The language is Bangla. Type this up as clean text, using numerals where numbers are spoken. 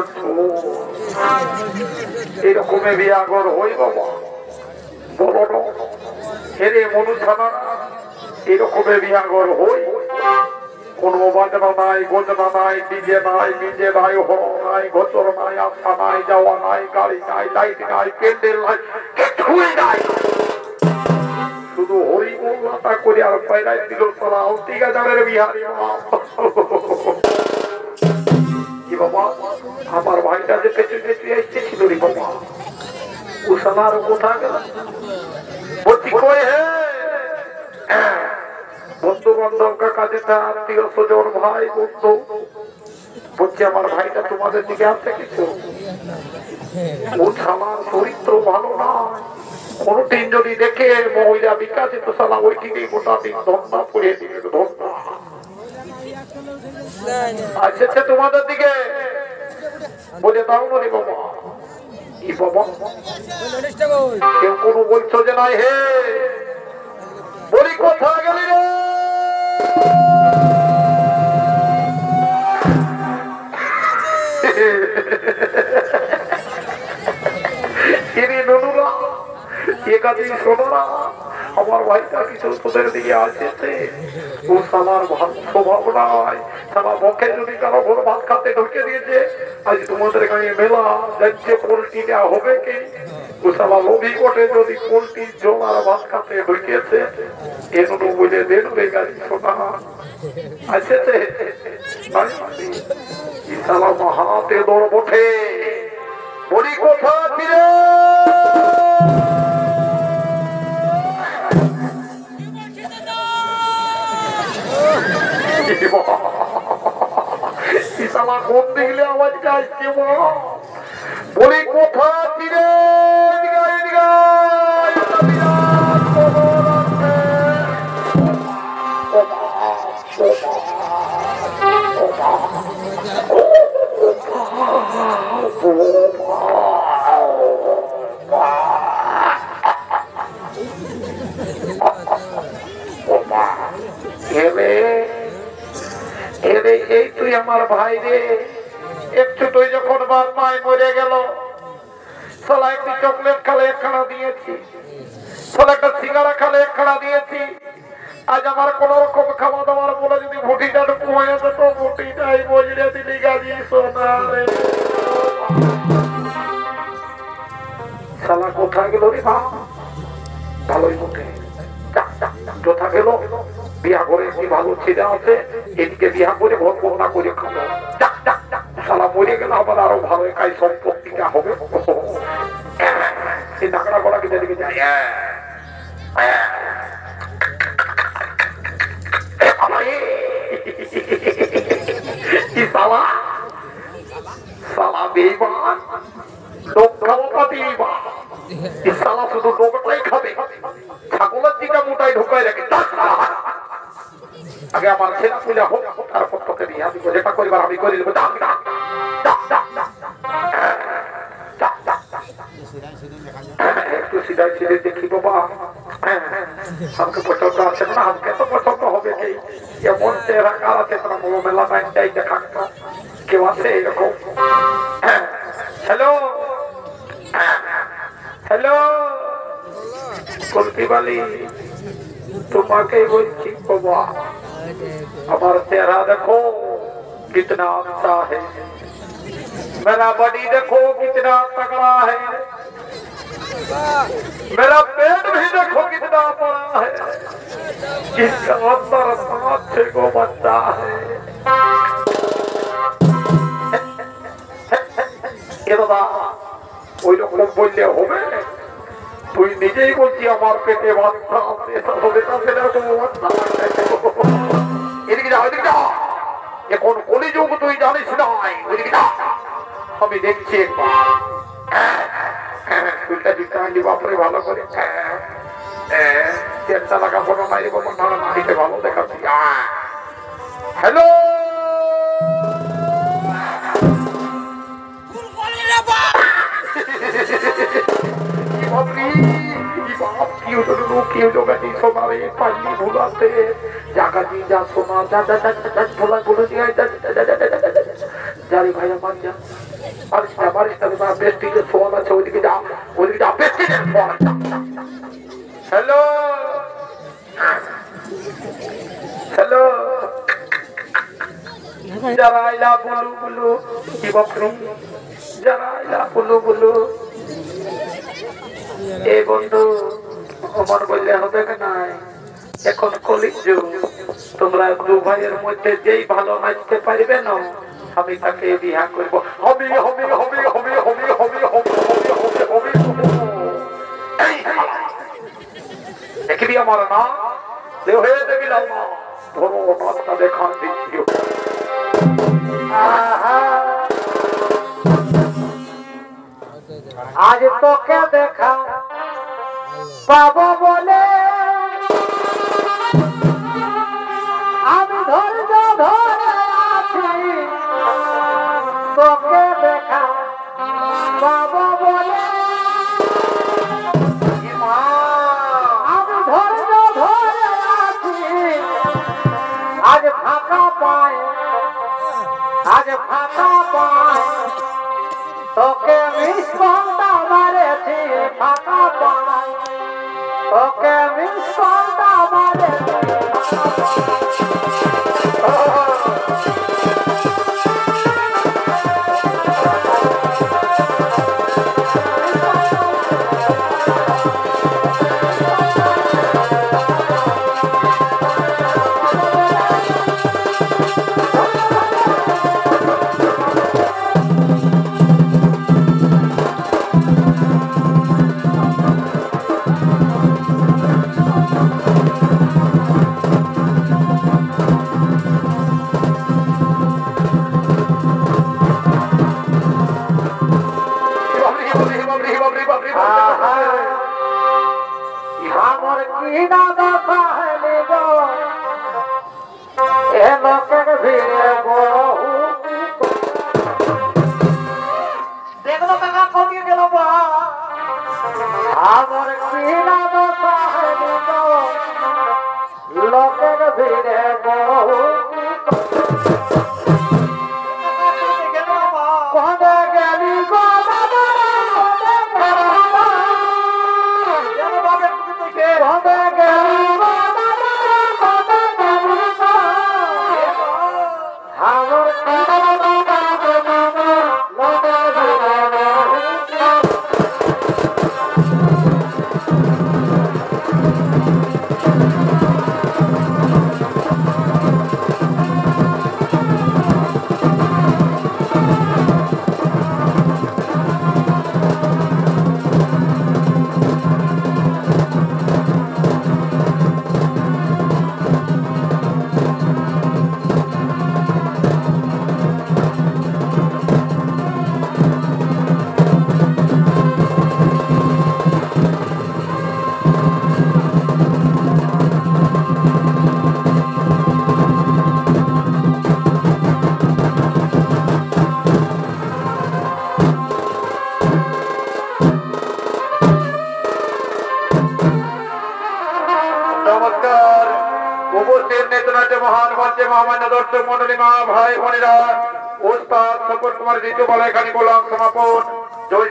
করছো এরকমে বিয়াগর হই বাবা বলো না হেরে মনুষানা এরকমে বিয়াগর হই কোনো বাজনা নাই গোজনা নাই ডিজে নাই মিজে নাই হর নাই গোচর নাই আস্থা নাই যাওয়া নাই গাড়ি নাই লাইট নাই প্যান্ডেল নাই কিছুই নাই শুধু হরি মোল্লাটা করে আর পায়রায় দিল তোলা অতিকা জানের বিহারি কি বাবা আমার ভাইটা যে পেছনে পেছনে এসেছিল রে বাবা ও সালার কোথা গেল বলছি কই হে বন্ধু বান্ধব কাজেটা আত্মীয় স্বজন ভাই বন্ধু বলছি আমার ভাইটা তোমাদের দিকে আসছে কিছু ও সালার চরিত্র ভালো নয় কোনদিন যদি দেখে মহিলা বিকাশিত সালা ওই দিকে গোটা দিন ধন্যা পড়িয়ে দিবে ধন্যা আসছে তোমাদের দিকে বলে দাও না রে বাবা কি বাবা কেউ কোনো বলছো যে নাই হে বলি কোথা গেলি রে একাদিন শোনো না আমার ভাইটা কিছু তোদের দিকে আসছে ও সালার ভাত স্বভাব নাই সালা মুখে যদি কারো ভোর ভাত খাতে ঢুকে দিয়েছে আজ তোমাদের গায়ে মেলা যাচ্ছে পোল্ট্রিটা হবে কি ও সালা লোভি কোটে যদি পোল্ট্রি জল আর ভাত খাতে ঢুকেছে এগুলো বুঝে দেন রে গাড়ি শোনা আসছে সালা হাতে দৌড় বটে বলি কোথা ছিলে কোন দেখলে আওয়াজটা আসছে বলি কোথা ছিলে এই তুই আমার ভাই রে একটু তুই যখন বাপ মায় মরে গেল সালা একটি চকলেট খালে একখানা দিয়েছি সালা একটা সিঙ্গারা খালে একখানা দিয়েছি আজ আমার কোন রকম খাওয়া দাওয়ার বলে যদি ভুটিটা ঢুকু হয়ে যেত ভুটিটাই বজরে দিলি গাজি সোনা রে সালা কোথায় গেল রে মা ভালোই মুখে যথা গেল বিয়া করে কি ভালো ছেলে আছে এদিকে বিয়া করে ভোট না করে খাবো সালা মরে গেল আবার আরো ভালো কাজ সম্পত্তিটা হবে এই টাকাটা করা কিন্তু এদিকে যায় সালা সালা বেঈমান লোক খাওয়া বেঈমান সালা শুধু লোকটাই খাবে ছাগলের দিকে মোটাই ঢুকাই রাখে আগে আমার ছেলে পুলে হোক তারপর তোকে বিয়া দিব যেটা করিবার আমি করে দেবো একটু সিধাই ছিঁড়ে দেখি বাবা আমাকে পছন্দ আছে না আমাকে তো পছন্দ হবে কি এমন চেহারা কার আছে তারা বড় মেলা টাইম চাই দেখা কেউ আছে এরকম হ্যালো হ্যালো কলকি বালি তোমাকে বলছি বাবা আমার चेहरा देखो कितना अच्छा है मेरा बॉडी देखो कितना तगड़ा है मेरा पेट भी देखो कितना बड़ा है इसका अंदर 5-6 को बच्चा है ये बाबा ওই রকম বললে হবে তুই নিজেই বলছি আমার পেটে বাচ্চা আছে তবে তা ছেলের কোনো বাচ্চা এদিকে যা ওইদিকে যা এখন কলিযুগ তুই জানিস নাই ওইদিকে যা আমি দেখছি একবার তুইটা দিতে আনলি বাপরে ভালো করে চেষ্টা লাগা কোনো নাই রে বাবা না নাইতে ভালো দেখাচ্ছি হ্যালো জাগা দি যা সোনা যা যা যা ভোলা বলে দিয়ে জারি ভাইয়া মান যা পারিস না তোমার বেস্টিকে সোয়াল আছে ওইদিকে যা বেস্টিকে সোয়াল হ্যালো হ্যালো যারা আইলা বলু বলু কি বাপরে যারা আইলা বলু বলু এই বন্ধু আমার বললে হবে না এখন কলির যুগ তোমরা দু ভাইয়ের মধ্যে যেই ভালো নাচতে পারবে না আমি তাকে বিয়া করবো হবি হবি হবি হবি হবি হবি হবি হবি হবি দেখবি আমার না দেহ হয়ে দেবি না ধরো নাচটা দেখান দিচ্ছি আজ তোকে দেখা পাবো বলে আমি ধৈর্য ধরে আছি তোকে দেখা পাবো বলে আমি ধৈর্য ধরে আছি আজ ফাঁকা পায় তোকে মিস করতে মারেছি ফাঁকা পায় তোকে মিস করতে মারেছি আমার কি দাদা পাহলে গো এ লোকের ভিড়ে বহু দেখলো কাকা কমিয়ে গেল বা আমার কি দাদা পাহলে গো লোকের ভিড়ে বহু কোনে গেলি গো মহান মঞ্চে মহামান্য দর্শক মন্ডলী মা ভাই বোনেরা ওস্তাদ শঙ্কর কুমার দ্বিতীয় বলা এখানে গোলাম সমাপন জয়